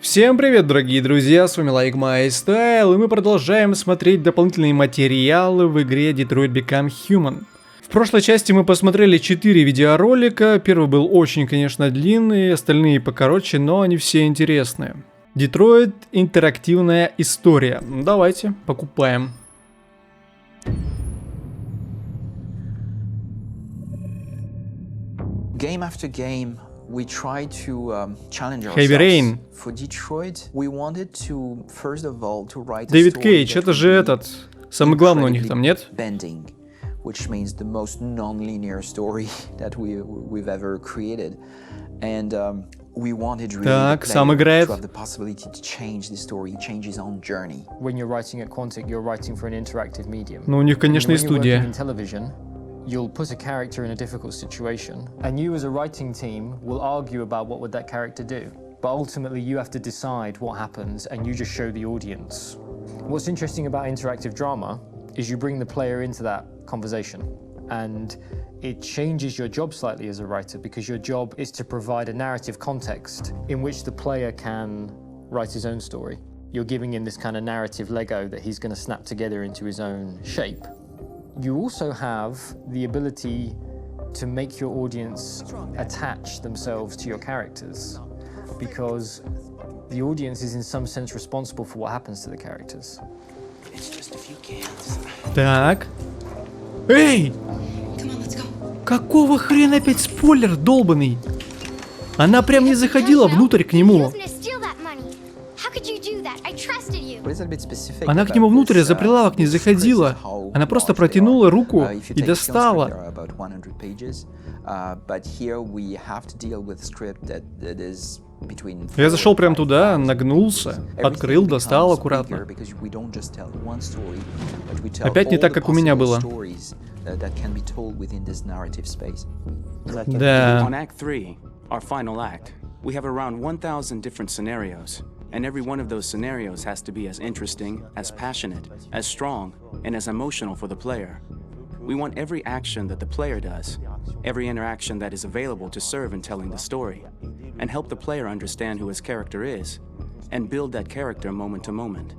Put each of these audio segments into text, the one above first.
Всем привет, дорогие друзья, с вами Стайл, и мы продолжаем смотреть дополнительные материалы в игре Детройт Become Human. В прошлой части мы посмотрели 4 видеоролика, первый был очень, конечно, длинный, остальные покороче, но они все интересные. Детройт — интерактивная история. Давайте, покупаем. Game after game, we try to challenge Heavy ourselves. Rain. For Detroit, we wanted to first of all to write a Дэвид story Кейдж, that это would же be этот, самый главный у них там, нет? bending, which means the most non-linear story that we've ever created, and we wanted really Так, the сам player играет. to have the possibility to change the story, change his own journey. When you're writing at Quantic, you're writing for an interactive medium. Ну, у них, конечно, и When you're working студия. in television, you'll put a character in a difficult situation, and you as a writing team will argue about what would that character do. But ultimately you have to decide what happens and you just show the audience. What's interesting about interactive drama is you bring the player into that conversation, and it changes your job slightly as a writer because your job is to provide a narrative context in which the player can write his own story. You're giving him this kind of narrative Lego that he's going to snap together into his own shape. You also have the ability to make your audience attach themselves to your characters because the audience is in some sense responsible for what happens to the characters. Так. Эй! Какого хрена опять спойлер долбаный? Она прям не заходила внутрь к нему. Она к нему внутрь за прилавок не заходила. Она просто протянула руку и достала. Я зашел прям туда, нагнулся, открыл, достал аккуратно. Опять не так, как у меня было. Да. On Act 3, our final act, we have around 1,000 different scenarios, and every one of those scenarios has to be as interesting, as passionate, as strong, and as emotional for the player. We want every action that the player does, every interaction that is available to serve in telling the story, and help the player understand who his character is, and build that character moment to moment.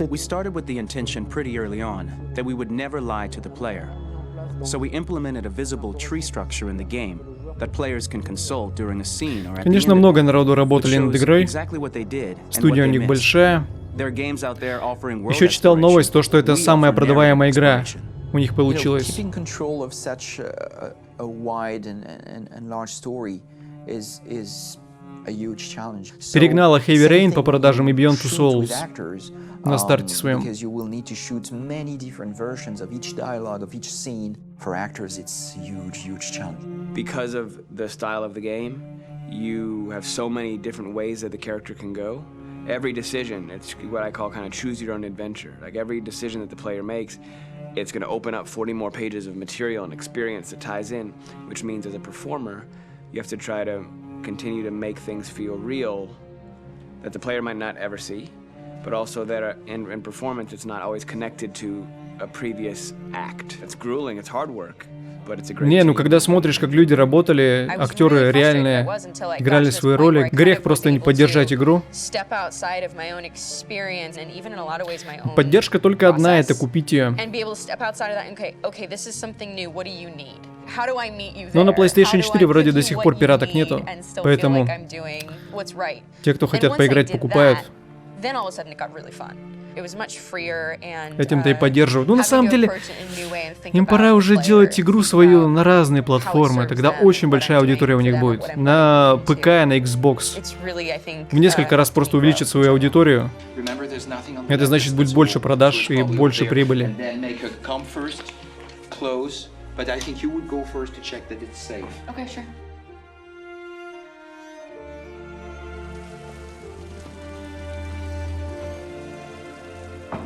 We started with the intention pretty early on that we would never lie to the player. So we implemented a visible tree structure in the game that players can consult during a scene or at the end Конечно, of it, много народу работали which над shows игрой. exactly what they did and what Студия у they них missed. большая. There are games out there offering world Еще читал exploration. новость, то, что это We самая offer продаваемая narrative игра exploration. у них получилась. Keeping control of such a wide and large story is a huge challenge. Перегнала Heavy Rain по продажам и Beyond Two Shoot with Souls actors, на старте своем. because you will need to shoot many different versions of each dialogue of each scene. For actors, it's a huge challenge. Because of the style of the game, you have so many different ways that the character can go. Every decision, it's what I call kind of choose your own adventure. Like every decision that the player makes, it's going to open up 40 more pages of material and experience that ties in, which means as a performer, you have to try to continue to make things feel real that the player might not ever see, but also that in performance, it's not always connected to a previous act. It's grueling, it's hard work, but it's a great Не, ну team. когда смотришь, как люди работали, актеры реальные, играли свои роли, грех просто не поддержать игру. Поддержка только одна, это купить ее. Но на PlayStation 4 вроде до сих пор пираток нету, поэтому те, кто хотят поиграть, покупают. Этим-то и поддерживают. Ну, на самом деле, им пора уже делать игру свою на разные платформы. Тогда очень большая аудитория у них будет. На ПК, на Xbox. В несколько раз просто увеличат свою аудиторию. Это значит, будет больше продаж и больше прибыли.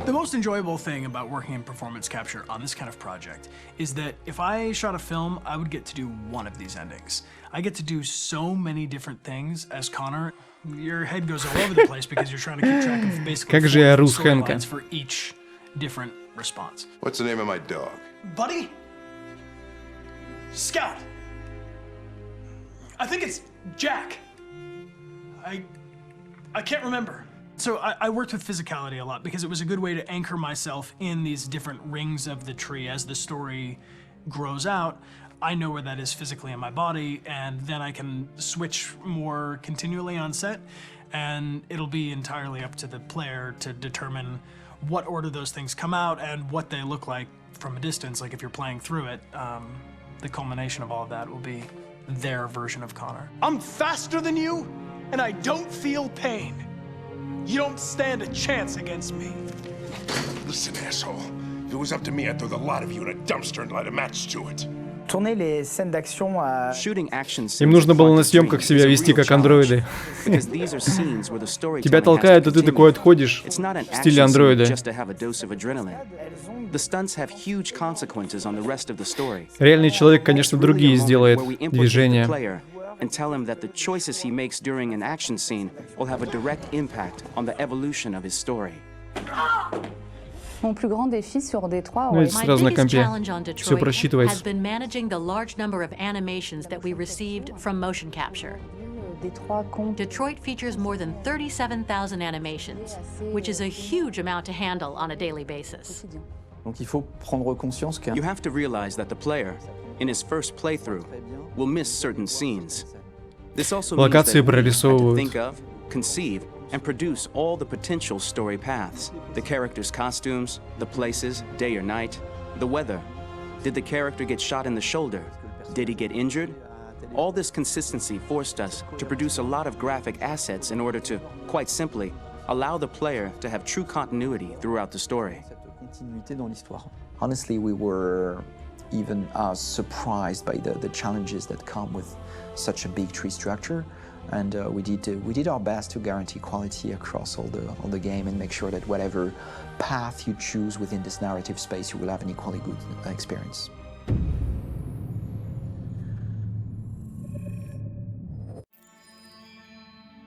The most enjoyable thing about working in performance capture on this kind of project is that if I shot a film, I would get to do one of these endings. I get to do so many different things as Connor. Your head goes all over the place because you're trying to keep track of basically Как же я four Русскомка. storylines for each different response. What's the name of my dog? Buddy? Scout. I think it's Jack. I can't remember. So I worked with physicality a lot because it was a good way to anchor myself in these different rings of the tree as the story grows out. I know where that is physically in my body, and then I can switch more continually on set, and it'll be entirely up to the player to determine what order those things come out and what they look like from a distance. Like if you're playing through it, the culmination of all of that will be their version of Connor. I'm faster than you, and I don't feel pain. You don't stand a chance against me. Listen, asshole. If it was up to me, I'd throw the lot of you in a dumpster and light a match to it. Tourner les scènes d'action à... Shooting action Им нужно было на съемках себя вести как андроиды. Тебя толкают, а ты такой отходишь в стиле андроида. Реальный человек, конечно, другие сделает движения. And tell him that the choices he makes during an action scene will have a direct impact on the evolution of his story. Mon plus grand défi sur Détroit, Ну, это my сразу на biggest компе. challenge on Все Detroit has просчитывается. been managing the large number of animations that we received from motion capture. Détroit compte... Detroit features more than 37,000 animations, which is a huge amount to handle on a daily basis. Donc il faut prendre conscience que You have to realize that the player, in his first playthrough, will miss certain scenes. This also means Локации that we had to прорисовывают. think of, conceive, and produce all the potential story paths. The characters' costumes, the places, day or night, the weather. Did the character get shot in the shoulder? Did he get injured? All this consistency forced us to produce a lot of graphic assets in order to, quite simply, allow the player to have true continuity throughout the story. continuité dans l'histoire. Honestly, we were even surprised by the challenges that come with such a big tree structure, and we did our best to guarantee quality across all the game and make sure that whatever path you choose within this narrative space, you will have an equally good experience.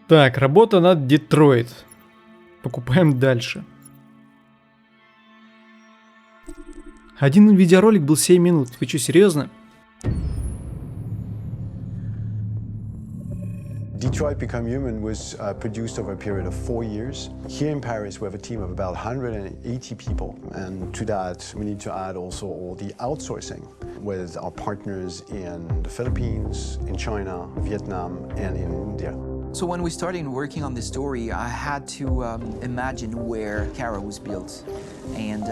Так, работа над Детройт. Покупаем дальше. Один видеоролик был 7 минут. Вы что, серьезно? Detroit Become Human was produced over a period of 4 years. Here in Paris, we have a team of about 180 people. And to that, we need to add also all the outsourcing with our partners in the Philippines, in China, Vietnam, and in India. So when we started working on this story, I had to imagine where Kara was built. And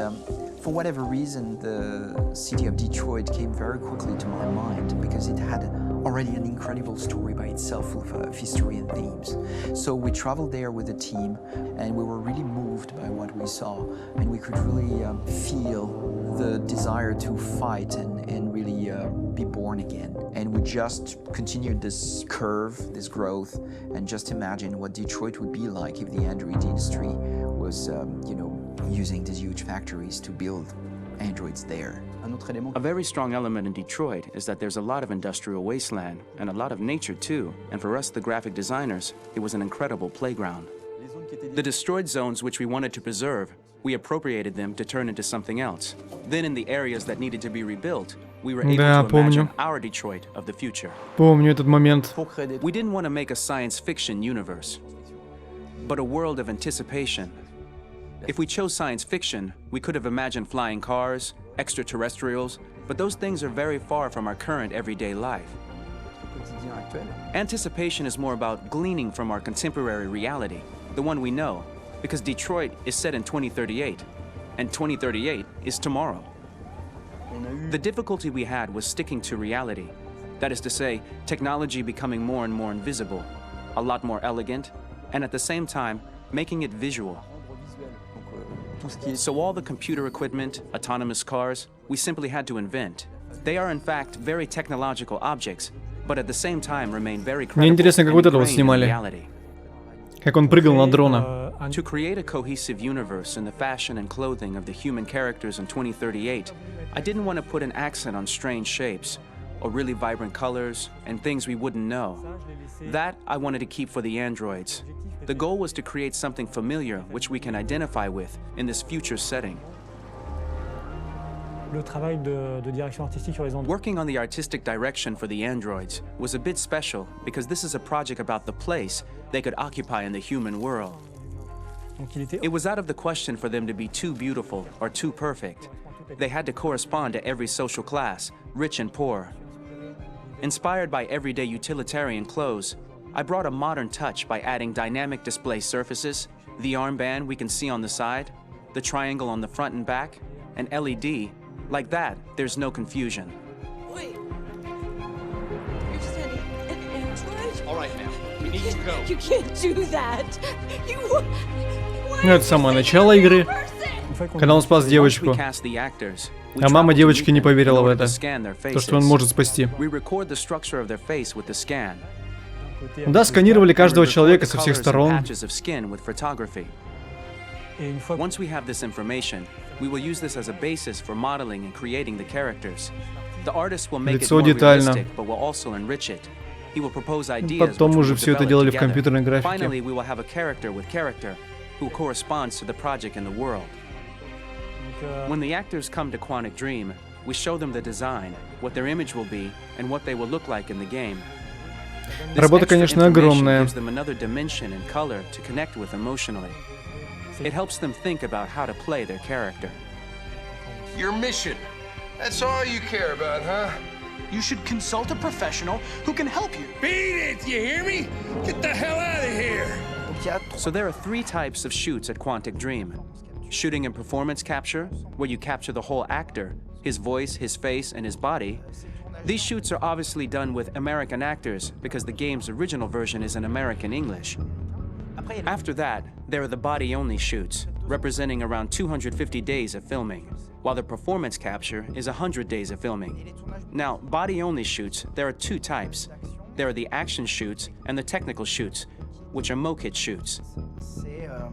for whatever reason, the city of Detroit came very quickly to my mind because it had already an incredible story by itself full of history and themes. So we traveled there with the team and we were really moved by what we saw, and we could really feel the desire to fight and really be born again. And we just continued this curve, this growth, and just imagine what Detroit would be like if the Android industry was, using these huge factories to build androids there. A very strong element in Detroit is that there's a lot of industrial wasteland and a lot of nature too, and for us, the graphic designers, it was an incredible playground. The destroyed zones which we wanted to preserve, we appropriated them to turn into something else. Then in the areas that needed to be rebuilt, we were able to imagine our Detroit of the future. Помню этот момент. We didn't want to make a science fiction universe, but a world of anticipation. If we chose science fiction, we could have imagined flying cars, extraterrestrials, but those things are very far from our current everyday life. Anticipation is more about gleaning from our contemporary reality, the one we know, because Detroit is set in 2038, and 2038 is tomorrow. The difficulty we had was sticking to reality. That is to say, technology becoming more and more invisible, a lot more elegant, and at the same time, making it visual. So all the computer equipment, autonomous cars, we simply had to invent. They are in fact very technological objects, but at the same time remain very credible and ingrained in reality. Как он прыгал на дрона. To create a cohesive universe in the fashion and clothing of the human characters in 2038, I didn't want to put an accent on strange shapes, or really vibrant colors, and things we wouldn't know. That I wanted to keep for the androids. The goal was to create something familiar which we can identify with in this future setting. Working on the artistic direction for the androids was a bit special because this is a project about the place they could occupy in the human world. It was out of the question for them to be too beautiful or too perfect. They had to correspond to every social class, rich and poor. Inspired by everyday utilitarian clothes, I brought a modern touch by adding dynamic display surfaces, the armband we can see on the side, the triangle on the front and back, an LED. Like that, there's no confusion. Wait. You're just handing an android? All right, ma'am. We need to go. You can't do that. You... Ну, это самое начало игры, когда он спас девочку. А мама девочки не поверила в это, то, что он может спасти. Да, сканировали каждого человека со всех сторон. Лицо детально. Потом уже все это делали в компьютерной графике. Who corresponds to the project in the world. When the actors come to Quantic Dream, we show them the design, what their image will be, and what they will look like in the game. Работа, конечно, огромная. Gives them another dimension and color to connect with emotionally. It helps them think about how to play their character. Your mission. That's all you care about, huh? You should consult a professional who can help you. Beat it, you hear me? Get the hell out of here. So there are 3 types of shoots at Quantic Dream. Shooting and performance capture, where you capture the whole actor, his voice, his face, and his body. These shoots are obviously done with American actors because the game's original version is in American English. After that, there are the body-only shoots, representing around 250 days of filming, while the performance capture is 100 days of filming. Now, body-only shoots, there are 2 types. There are the action shoots and the technical shoots, which are mokit shoots.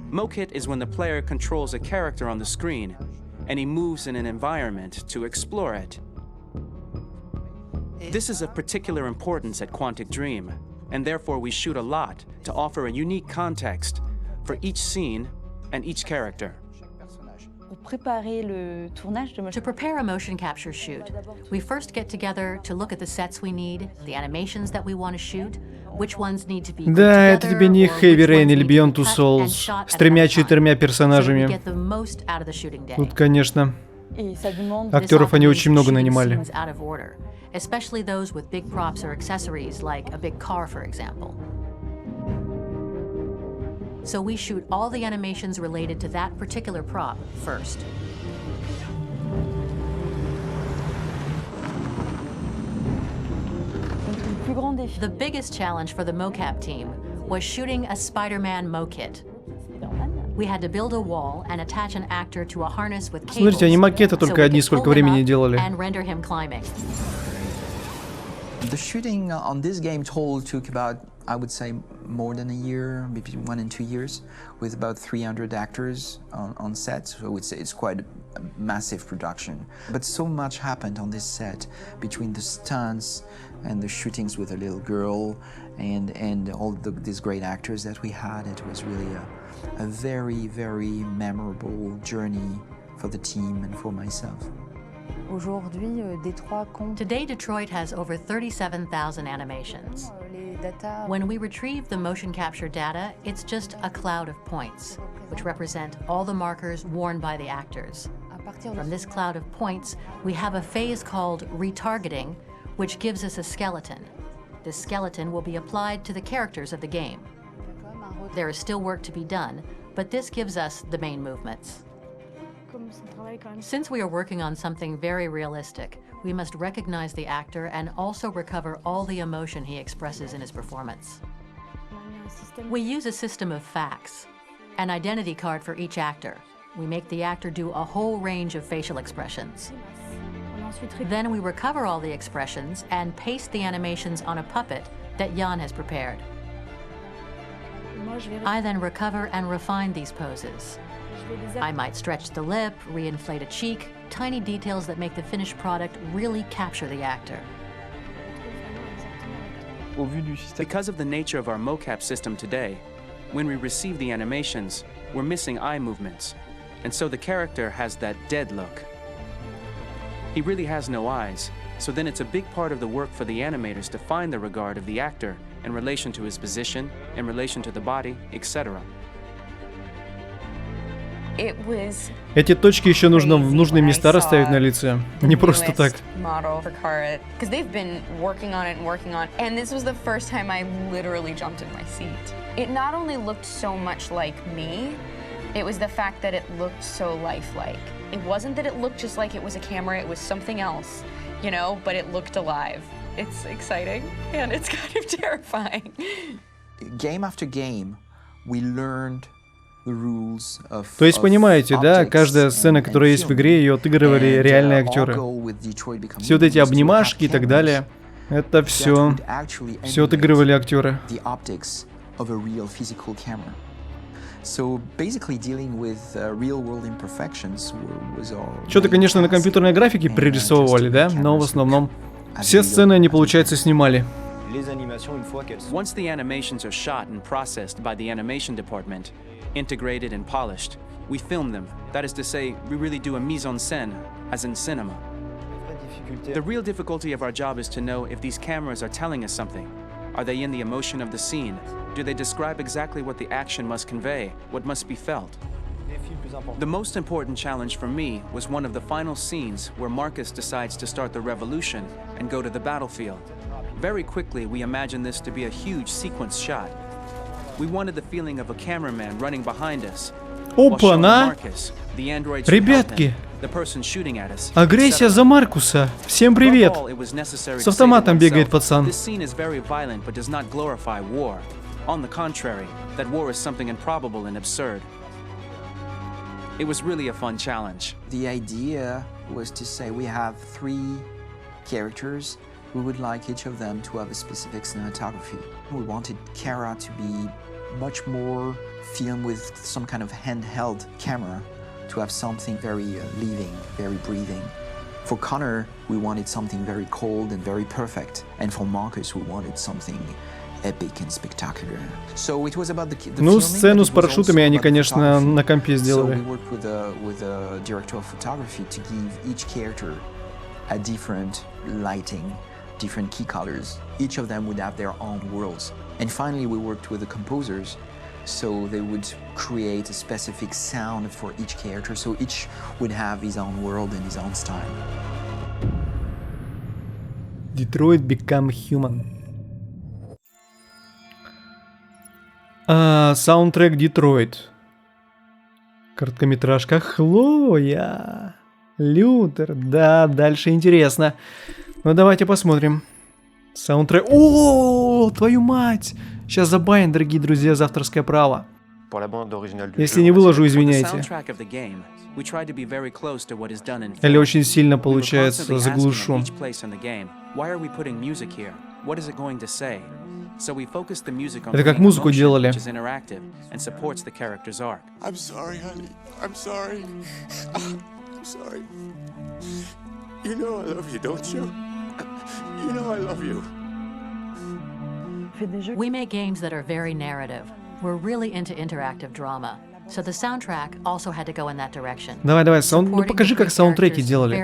Mokit is when the player controls a character on the screen, and he moves in an environment to explore it. This is of particular importance at Quantic Dream, and therefore we shoot a lot to offer a unique context for each scene and each character. To prepare a motion capture shoot, we first get together to look at the sets we need, the animations that we want to shoot, which ones need to be put Да, это together, тебе не or Heavy which Rain ones или need to be Beyond Two cut and Souls shot с at one time, 3-4 персонажами. so we get the most out of the shooting day. Тут, конечно, This актеров они often очень means много shooting нанимали. scenes out of order, especially those with big props or accessories, like a big car, for example. So we shoot all the animations related to that particular prop first. The biggest challenge for the mocap team was shooting a Spider-Man mokit. We had to build a wall and attach an actor to a harness with cables, Смотрите, они макеты so только we одни could сколько pull him времени up делали. and render him climbing. The shooting on this game took about, I would say, more than a year, maybe 1 and 2 years, with about 300 actors on set. So I would say it's quite a massive production. But so much happened on this set between the stunts and the shootings with a little girl and all these great actors that we had. It was really a very, very memorable journey for the team and for myself. Today, Detroit has over 37,000 animations. When we retrieve the motion capture data, it's just a cloud of points, which represent all the markers worn by the actors. From this cloud of points, we have a phase called retargeting, which gives us a skeleton. This skeleton will be applied to the characters of the game. There is still work to be done, but this gives us the main movements. Since we are working on something very realistic, we must recognize the actor and also recover all the emotion he expresses in his performance. We use a system of facts, an identity card for each actor. We make the actor do a whole range of facial expressions. Then we recover all the expressions and paste the animations on a puppet that Jan has prepared. I then recover and refine these poses. I might stretch the lip, reinflate a cheek, tiny details that make the finished product really capture the actor. Because of the nature of our mocap system today, when we receive the animations, we're missing eye movements, and so the character has that dead look. He really has no eyes, so then it's a big part of the work for the animators to find the regard of the actor in relation to his position, in relation to the body, etc. Эти точки еще нужно в нужные места расставить на лице, не просто так. Because they've been working on it, and this was the first time I literally jumped in my seat. It not only looked so much like me, it was the fact that it looked so lifelike. It wasn't that it looked just like it was a camera, it was something else, you know, but it looked alive. It's exciting, and it's kind of terrifying. Game after game, we learned. То есть, понимаете, да, каждая сцена, которая есть в игре, ее отыгрывали реальные актеры. Все вот эти обнимашки и так далее, это все отыгрывали актеры. Что-то, конечно, на компьютерной графике пририсовывали, да, но в основном все сцены они, получается, снимали. Once the animations are shot and processed by the animation department, integrated and polished, we film them. That is to say, we really do a mise en scène, as in cinema. The real difficulty of our job is to know if these cameras are telling us something. Are they in the emotion of the scene? Do they describe exactly what the action must convey, what must be felt? The most important challenge for me was one of the final scenes where Marcus decides to start the revolution and go to the battlefield. Very quickly, we imagined this to be a huge sequence shot. We wanted the feeling of a cameraman running behind us. Опа-на! Ребятки! Агрессия за Маркуса! Всем привет! С автоматом бегает пацан. This scene is very violent, but does not glorify war. On the contrary, that war is something improbable and absurd. It was really a fun challenge. The idea was to say we have 3 characters. We would like each of them to have a specific cinematography. We wanted Kara to be much more filmed with some kind of handheld camera, to have something very living, very breathing. For Connor, we wanted something very cold and very perfect. And for Marcus, we wanted something epic and spectacular. So it was about the Ну, сцену с парашютами они, конечно, на компе сделали. So we worked with the director of photography to give each character a different lighting, different key colors. Each of them would have their own worlds. And finally, we worked with the composers, so they would create a specific sound for each character, so each would have his own world and his own style. Detroit Become Human. Саундтрек Детройт. Короткометражка Хлоя. Лютер. Да, дальше интересно. Ну давайте посмотрим. Саундтрек. О, твою мать! Сейчас забанят, дорогие друзья, за авторское право. Если не выложу, извиняйте. Или очень сильно, получается, заглушу. Это как музыку делали. I'm sorry, honey. I'm sorry. I'm sorry. You know I love you, don't you? You know I love you. We make games that are very narrative. We're really into interactive drama. So the soundtrack also had to go in that direction. Давай, ну покажи, как саундтреки делали.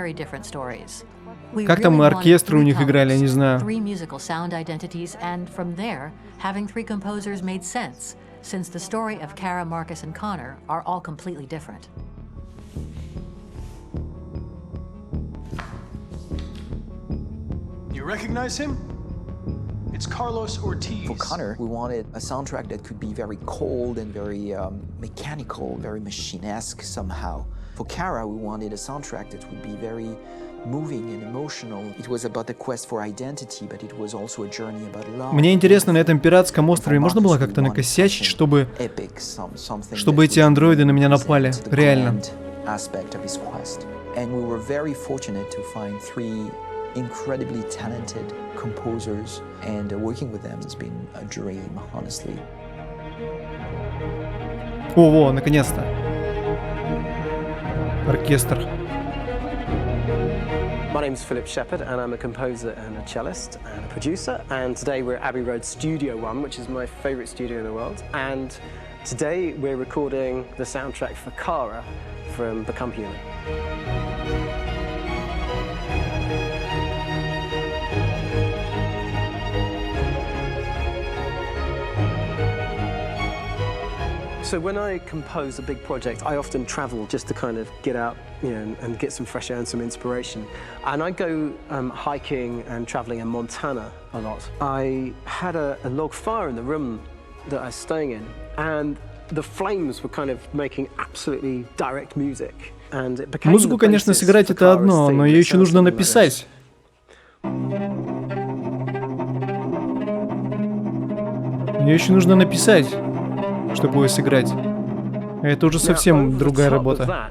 Как там оркестры у них играли, я не знаю. 3 musical sound identities, and from there, having 3 composers made sense, since the story of Kara, Marcus, and Connor are all completely different. You recognize him? It's Carlos Ortiz. For Connor, we wanted a soundtrack that could be very cold and very mechanical, very machine-esque somehow. For Kara, we wanted a soundtrack that would be very moving and emotional. It was about the quest for identity, but it was also a journey about love. Мне интересно, на этом пиратском острове можно было как-то накосячить, чтобы эти андроиды на меня напали, реально. And we were very fortunate to find 3 incredibly talented composers, and working with them has been a dream, honestly. Во, наконец-то. Оркестр. My name's Philip Shepherd, and I'm a composer and a cellist and a producer. And today we're at Abbey Road Studio One, which is my favourite studio in the world. And today we're recording the soundtrack for Kara from Become Human. So when I compose a big project, I often travel just to kind of get out, you know, and get some fresh air and some inspiration. And I go hiking and traveling in Montana a lot. I had a log fire in the room that I was staying in, and the flames were kind of making absolutely direct music. And it became Музыку, конечно, сыграть это одно, но ее еще нужно написать. Ее еще нужно написать, чтобы ее сыграть. А это уже совсем другая работа.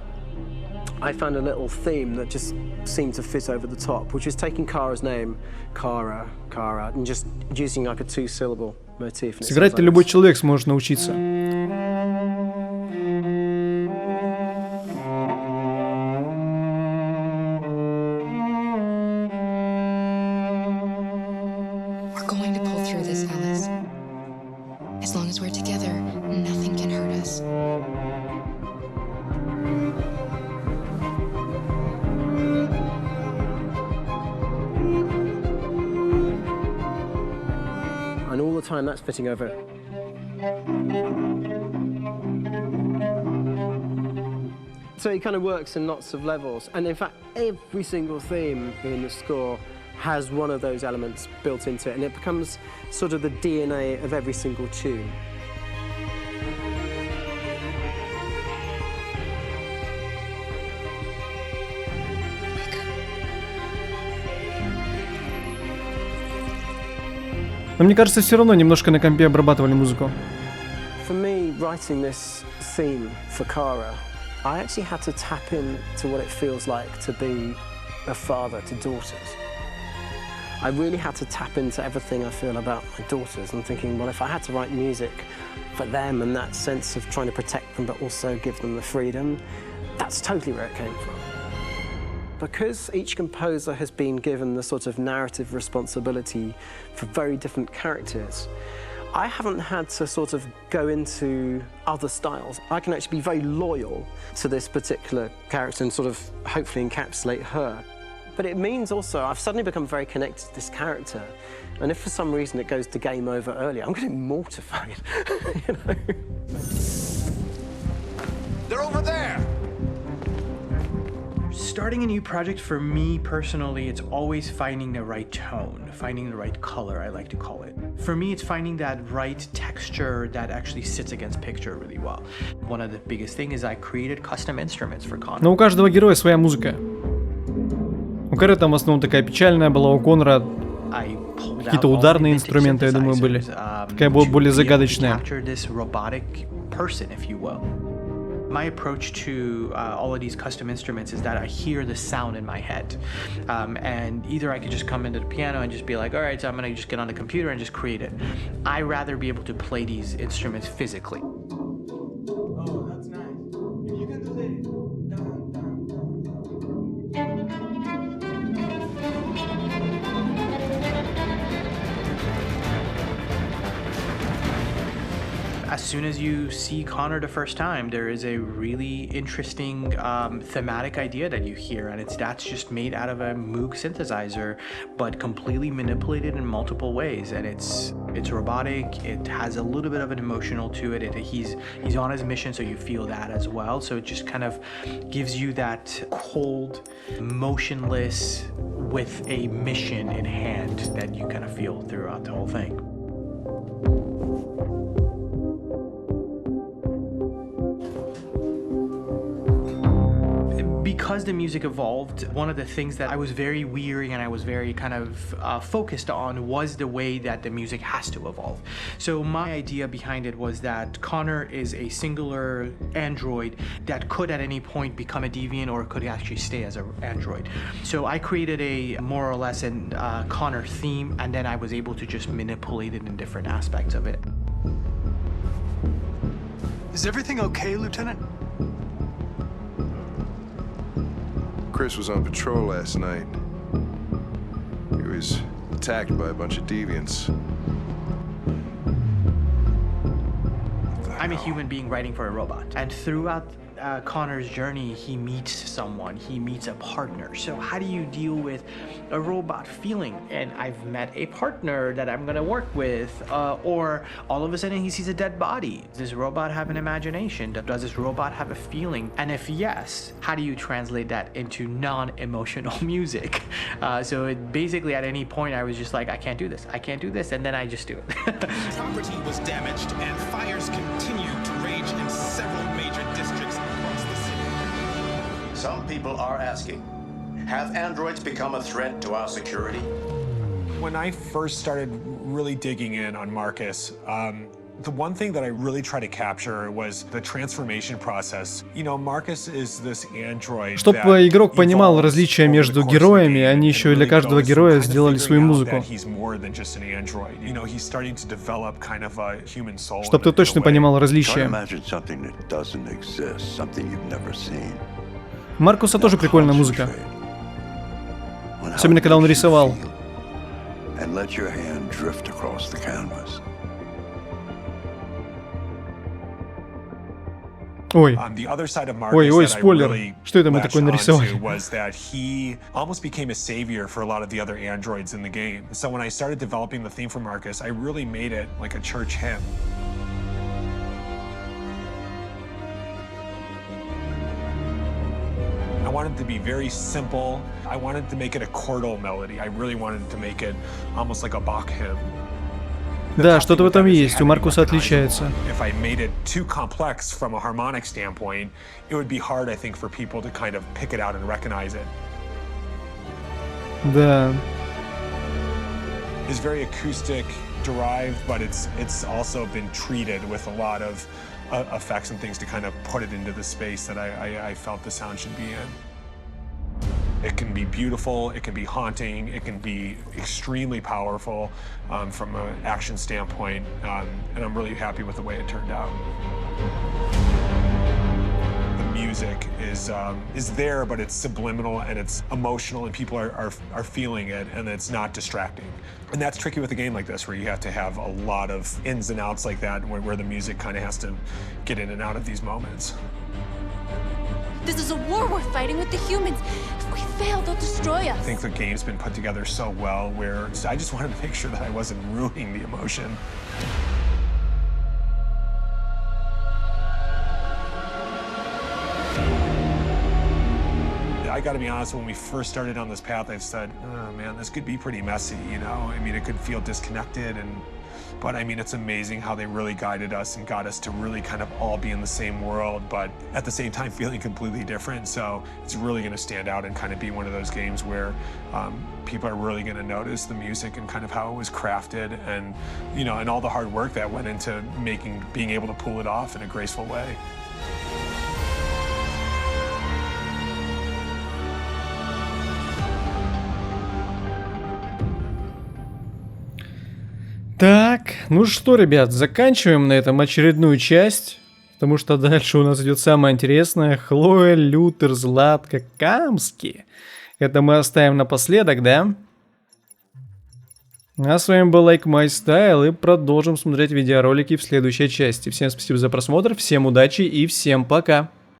I found a little theme that just seemed to fit over the top, which is taking Kara's name, Kara, and just using like a two-syllable motif. Сыграть-то любой человек сможет научиться. And all the time that's fitting over. So it kind of works in lots of levels. And in fact, every single theme in the score has one of those elements built into it. And it becomes sort of the DNA of every single tune. Но мне кажется, все равно немножко на компе обрабатывали музыку. For me, writing this theme for Kara, I actually had to tap into what it feels like to be a father to daughters. I really had to tap into everything I feel about my daughters and thinking, well, if I had to write music for them and that sense of trying to protect them but also give them the freedom, that's totally where it came from. Because each composer has been given the sort of narrative responsibility for very different characters, I haven't had to sort of go into other styles. I can actually be very loyal to this particular character and sort of hopefully encapsulate her. But it means also I've suddenly become very connected to this character. And if for some reason it goes to game over early, I'm getting mortified, you know? They're over there! Starting a new project for me personally, it's always finding the right tone, finding the right color, I like to call it. For me, it's finding that right texture that actually sits against picture really well. One of the biggest things is I created custom instruments for Conor. Но у каждого героя своя музыка. У Кары там в основном такая печальная была, у Конора какие-то ударные инструменты, я думаю, были. Такая была более загадочная. My approach to all of these custom instruments is that I hear the sound in my head. And either I could just come into the piano and just be like, all right, so I'm gonna just get on the computer and just create it. I rather be able to play these instruments physically. Oh, that's nice. You can do the... As soon as you see Conor the first time, there is a really interesting thematic idea that you hear, and that's just made out of a Moog synthesizer, but completely manipulated in multiple ways. And it's robotic. It has a little bit of an emotional to it. He's on his mission, so you feel that as well. So it just kind of gives you that cold, motionless, with a mission in hand that you kind of feel throughout the whole thing. Because the music evolved, one of the things that I was very weary and I was very kind of focused on was the way that the music has to evolve. So my idea behind it was that Conor is a singular android that could at any point become a deviant or could actually stay as an android. So I created a more or less an Conor theme, and then I was able to just manipulate it in different aspects of it. Is everything okay, Lieutenant? Chris was on patrol last night. He was attacked by a bunch of deviants. I'm a human being writing for a robot. And throughout Connor's journey, he meets someone, he meets a partner. So how do you deal with a robot feeling? And I've met a partner that I'm gonna work with, or all of a sudden he sees a dead body. Does this robot have an imagination? Does this robot have a feeling? And if yes, how do you translate that into non-emotional music? So it basically at any point I was just like, I can't do this, and then I just do it. Property was damaged and fires continue to rage in several major districts across the city. Some people are asking, have androids become a threat to our security? When I first started really digging in on Marcus, the one thing that I really tried to capture was the transformation process. You know, Marcus is this android. Чтобы игрок понимал различия между героями, они еще и для каждого героя сделали свою музыку. Чтобы ты точно понимал различия. Маркуса тоже прикольная музыка. Особенно, когда он рисовал. Ой, ой, спойлер. Что это мы такое нарисовали? Was that he almost became a savior for a lot of the other androids in the game. So when I started developing the theme for Marcus, I really made it like a church hymn. I wanted it to be very simple. I wanted to make it a chordal melody. I really wanted to make it almost like a Bach hymn. Да, что-то в этом есть. У Маркуса отличается. If I made it too complex from a harmonic standpoint, it would be hard, I think, for people to kind of pick it out and recognize it. Да. It's very acoustic derived, but it's also been treated with a lot of effects and things to kind of put it into the space that I felt the sound should be in. It can be beautiful, it can be haunting, it can be extremely powerful from an action standpoint, and I'm really happy with the way it turned out. The music is there, but it's subliminal and it's emotional, and people are feeling it, and it's not distracting. And that's tricky with a game like this, where you have to have a lot of ins and outs like that, where the music kind of has to get in and out of these moments. This is a war we're fighting with the humans. If we fail, they'll destroy us. I think the game's been put together so well where I just wanted to make sure that I wasn't ruining the emotion. I gotta be honest, when we first started on this path, I said, oh man, this could be pretty messy, you know? I mean, it could feel disconnected, but I mean, it's amazing how they really guided us and got us to really kind of all be in the same world, but at the same time feeling completely different. So it's really gonna stand out and kind of be one of those games where people are really gonna notice the music and kind of how it was crafted, and, you know, and all the hard work that went into being able to pull it off in a graceful way. Так, ну что, ребят, заканчиваем на этом очередную часть, потому что дальше у нас идет самое интересное. Хлоя, Лютер, Златка, Камски. Это мы оставим напоследок, да? А с вами был LikeMyStyle, и продолжим смотреть видеоролики в следующей части. Всем спасибо за просмотр, всем удачи и всем пока!